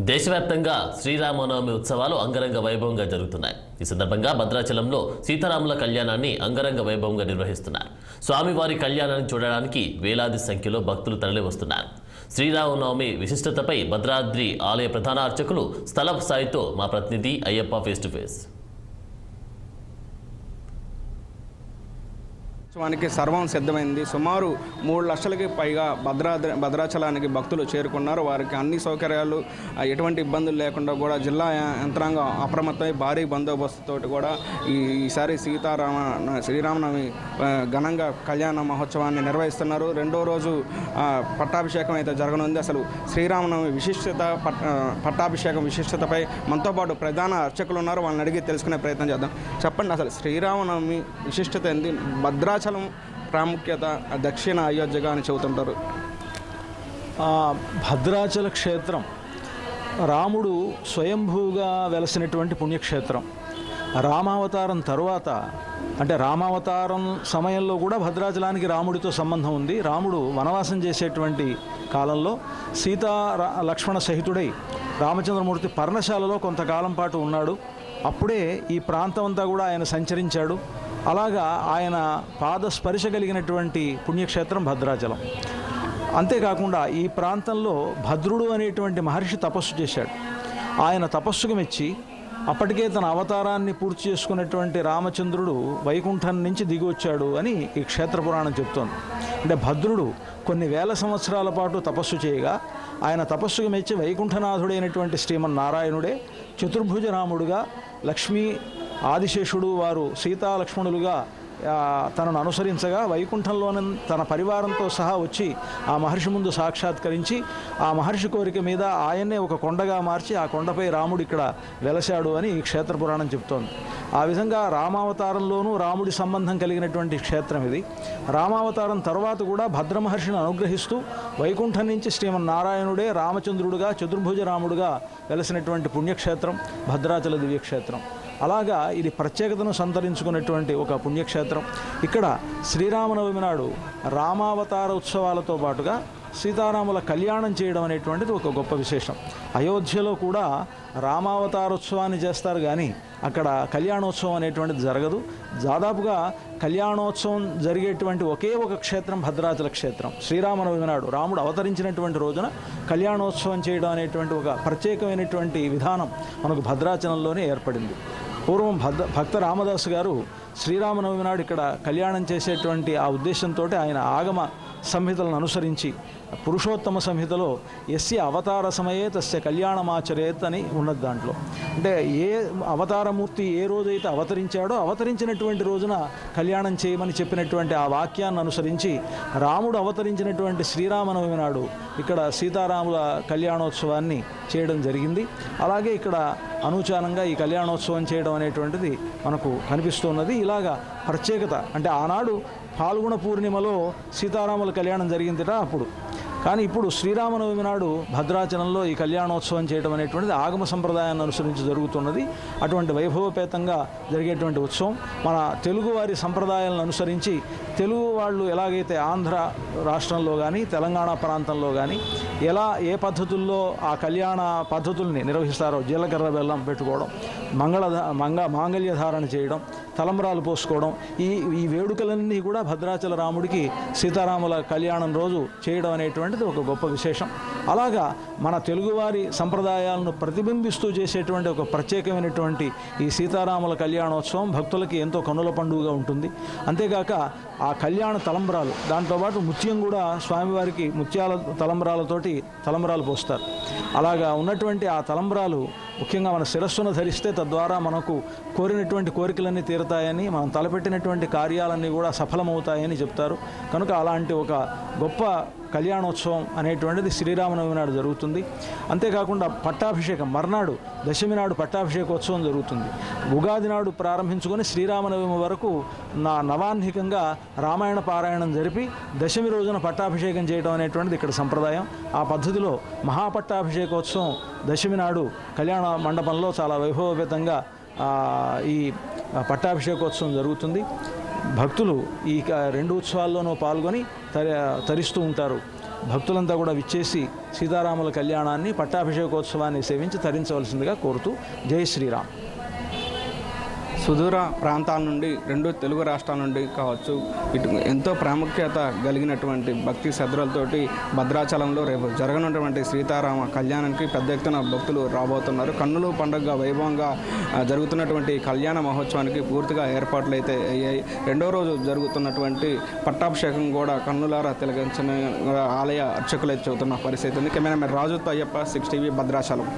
దేశవ్యాప్తంగా శ్రీరామనవమి ఉత్సవాలు అంగరంగ వైభవంగా జరుగుతున్నాయి. ఈ సందర్భంగా భద్రాచలంలో సీతారాముల కళ్యాణాన్ని అంగరంగ వైభవంగా నిర్వహిస్తున్నారు. స్వామివారి కళ్యాణాన్ని చూడడానికి వేలాది సంఖ్యలో భక్తులు తరలివస్తున్నారు. శ్రీరామనవమి విశిష్టతపై భద్రాద్రి ఆలయ ప్రధాన అర్చకులు స్థల సాయితో మా ప్రతినిధి అయ్యప్ప ఫేస్ టు ఫేస్. ఉత్సవానికి సర్వం సిద్ధమైంది. సుమారు 3 లక్షలకి పైగా భద్రాచలానికి భక్తులు చేరుకున్నారు. వారికి అన్ని సౌకర్యాలు ఎటువంటి ఇబ్బందులు లేకుండా కూడా జిల్లా యంత్రాంగం అప్రమత్తమై భారీ బందోబస్తుతో కూడా ఈసారి శ్రీరామనవమి ఘనంగా కళ్యాణ మహోత్సవాన్ని నిర్వహిస్తున్నారు. రెండో రోజు పట్టాభిషేకం అయితే జరగనుంది. అసలు శ్రీరామనవమి పట్టాభిషేకం విశిష్టతపై మనతో పాటు ప్రధాన అర్చకులు ఉన్నారు. వాళ్ళని అడిగి తెలుసుకునే ప్రయత్నం చేద్దాం. చెప్పండి, అసలు శ్రీరామనవమి విశిష్టత ఏంది? భద్రాచలం ప్రాముఖ్యత దక్షిణ అయోధ్యగా అని చెబుతుంటారు. భద్రాచల క్షేత్రం రాముడు స్వయంభూగా వెలసినటువంటి పుణ్యక్షేత్రం. రామావతారం తరువాత అంటే రామావతారం సమయంలో కూడా భద్రాచలానికి రాముడితో సంబంధం ఉంది. రాముడు వనవాసం చేసేటువంటి కాలంలో సీతా లక్ష్మణ సహితుడై రామచంద్రమూర్తి పర్ణశాలలో కొంతకాలం పాటు ఉన్నాడు. అప్పుడే ఈ ప్రాంతం అంతా కూడా ఆయన సంచరించాడు. అలాగా ఆయన పాదస్పర్శ కలిగినటువంటి పుణ్యక్షేత్రం భద్రాచలం. అంతేకాకుండా ఈ ప్రాంతంలో భద్రుడు అనేటువంటి మహర్షి తపస్సు చేశాడు. ఆయన తపస్సుకు మెచ్చి అప్పటికే తన అవతారాన్ని పూర్తి చేసుకున్నటువంటి రామచంద్రుడు వైకుంఠం నుంచి దిగి వచ్చాడు అని ఈ క్షేత్ర పురాణం చెప్తోంది. అంటే భద్రుడు కొన్ని వేల సంవత్సరాల పాటు తపస్సు చేయగా ఆయన తపస్సుకు మెచ్చి వైకుంఠనాథుడైనటువంటి శ్రీమన్నారాయణుడే చతుర్భుజ రాముడుగా, లక్ష్మీ ఆదిశేషుడు వారు సీతాలక్ష్మణులుగా తనను అనుసరించగా వైకుంఠంలోని తన పరివారంతో సహా వచ్చి ఆ మహర్షి ముందు సాక్షాత్కరించి ఆ మహర్షి కోరిక మీద ఆయన్నే ఒక కొండగా మార్చి ఆ కొండపై రాముడు ఇక్కడ వెలశాడు అని ఈ క్షేత్ర పురాణం చెప్తోంది. ఆ విధంగా రామావతారంలోనూ రాముడి సంబంధం కలిగినటువంటి క్షేత్రం ఇది. రామావతారం తర్వాత కూడా భద్రమహర్షిని అనుగ్రహిస్తూ వైకుంఠం నుంచి శ్రీమన్నారాయణుడే రామచంద్రుడుగా చతుర్భుజ రాముడుగా వెలసినటువంటి పుణ్యక్షేత్రం భద్రాచల దివ్యక్షేత్రం. అలాగా ఇది ప్రత్యేకతను సంతరించుకున్నటువంటి ఒక పుణ్యక్షేత్రం. ఇక్కడ శ్రీరామనవమి నాడు రామావతార ఉత్సవాలతో పాటుగా సీతారాముల కళ్యాణం చేయడం అనేటువంటిది ఒక గొప్ప విశేషం. అయోధ్యలో కూడా రామావతారోత్సవాన్ని చేస్తారు, కానీ అక్కడ కళ్యాణోత్సవం అనేటువంటిది జరగదు. దాదాపుగా కళ్యాణోత్సవం జరిగేటువంటి ఒకే ఒక క్షేత్రం భద్రాచల క్షేత్రం. శ్రీరామనవమి నాడు రాముడు అవతరించినటువంటి రోజున కళ్యాణోత్సవం చేయడం అనేటువంటి ఒక ప్రత్యేకమైనటువంటి విధానం మనకు భద్రాచలంలోనే ఏర్పడింది. పూర్వం భక్త రామదాసు గారు శ్రీరామనవమి నాడు ఇక్కడ కళ్యాణం చేసేటువంటి ఆ ఉద్దేశంతో ఆయన ఆగమ సంహితలను అనుసరించి పురుషోత్తమ సంహితలో ఎస్య అవతార సమయే తస్య కళ్యాణమాచరేత్ అని ఉన్నది. దాంట్లో అంటే ఏ అవతారమూర్తి ఏ రోజైతే అవతరించాడో అవతరించినటువంటి రోజున కళ్యాణం చేయమని చెప్పినటువంటి ఆ వాక్యాన్ని అనుసరించి రాముడు అవతరించినటువంటి శ్రీరామనవమి నాడు ఇక్కడ సీతారాముల కళ్యాణోత్సవాన్ని చేయడం జరిగింది. అలాగే ఇక్కడ అనూచానంగా ఈ కళ్యాణోత్సవం చేయడం అనేటువంటిది మనకు కనిపిస్తున్నది. ఇలాగా ప్రత్యేకత అంటే ఆనాడు పాల్గొన పూర్ణిమలో సీతారాముల కళ్యాణం జరిగిందిట అప్పుడు. కానీ ఇప్పుడు శ్రీరామనవమి నాడు భద్రాచలంలో ఈ కళ్యాణోత్సవం చేయడం అనేటువంటిది ఆగమ సంప్రదాయాన్ని అనుసరించి జరుగుతున్నది. అటువంటి వైభవపేతంగా జరిగేటువంటి ఉత్సవం మన తెలుగువారి సంప్రదాయాలను అనుసరించి తెలుగు వాళ్ళు ఎలాగైతే ఆంధ్ర రాష్ట్రంలో కానీ తెలంగాణ ప్రాంతంలో కానీ ఏ పద్ధతుల్లో ఆ కళ్యాణ పద్ధతుల్ని నిర్వహిస్తారో, జీలకర్ర బెల్లం పెట్టుకోవడం, మాంగళ్య ధారణ చేయడం, తలంబ్రాలు పోసుకోవడం, ఈ వేడుకలన్నీ కూడా భద్రాచల రాముడికి సీతారాముల కళ్యాణం రోజు చేయడం అనేటువంటిది ఒక గొప్ప విశేషం. అలాగా మన తెలుగువారి సంప్రదాయాలను ప్రతిబింబిస్తూ చేసేటువంటి ఒక ప్రత్యేకమైనటువంటి ఈ సీతారాముల కళ్యాణోత్సవం భక్తులకి ఎంతో కన్నుల పండుగగా ఉంటుంది. అంతేకాక ఆ కళ్యాణ తలంబ్రాలు, దాంతోపాటు ముత్యం కూడా స్వామివారికి ముత్యాల తలంబ్రాలతోటి తలంబ్రాలు పోస్తారు. అలాగా ఉన్నటువంటి ఆ తలంబ్రాలు ముఖ్యంగా మన శిరస్సును ధరిస్తే తద్వారా మనకు కోరినటువంటి కోరికలన్నీ తీరుతాయని, మనం తలపెట్టినటువంటి కార్యాలన్నీ కూడా సఫలమవుతాయని చెప్తారు. కనుక అలాంటి ఒక గొప్ప కళ్యాణోత్సవం అనేటువంటిది శ్రీరామనవమి నాడు జరుగుతుంది. అంతేకాకుండా పట్టాభిషేకం మర్నాడు దశమి నాడు పట్టాభిషేకోత్సవం జరుగుతుంది. ఉగాది నాడు ప్రారంభించుకొని శ్రీరామనవమి వరకు నవాన్హికంగా రామాయణ పారాయణం జరిపి దశమి రోజున పట్టాభిషేకం చేయడం అనేటువంటిది ఇక్కడ సంప్రదాయం. ఆ పద్ధతిలో మహాపట్టాభిషేకోత్సవం దశమి నాడు కళ్యాణ మండపంలో చాలా వైభవపేతంగా ఈ పట్టాభిషేకోత్సవం జరుగుతుంది. భక్తులు ఈ 2 ఉత్సవాల్లోనూ పాల్గొని తరిస్తూ ఉంటారు. భక్తులంతా కూడా విచ్చేసి సీతారాముల కళ్యాణాన్ని పట్టాభిషేకోత్సవాన్ని సేవించి తరించవలసిందిగా కోరుతూ జై శ్రీరామ్. సుదూర ప్రాంతాల నుండి 2 తెలుగు రాష్ట్రాల నుండి కావచ్చు ఇటు ఎంతో ప్రాముఖ్యత కలిగినటువంటి భక్తి శ్రద్ధలతోటి భద్రాచలంలో రేపు జరగనున్నటువంటి సీతారామ కళ్యాణానికి పెద్ద ఎత్తున భక్తులు రాబోతున్నారు. కన్నుల పండుగ వైభవంగా జరుగుతున్నటువంటి కళ్యాణ మహోత్సవానికి పూర్తిగా ఏర్పాట్లు అయితే అయ్యాయి. 2వ రోజు జరుగుతున్నటువంటి పట్టాభిషేకం కూడా కన్నులారా తిలకించిన ఆలయ అర్చకులైతే చెబుతున్న పరిస్థితి ఉంది. కెమెరామెన్ రాజుతో అయ్యప్ప 6 టీవీ భద్రాచలం.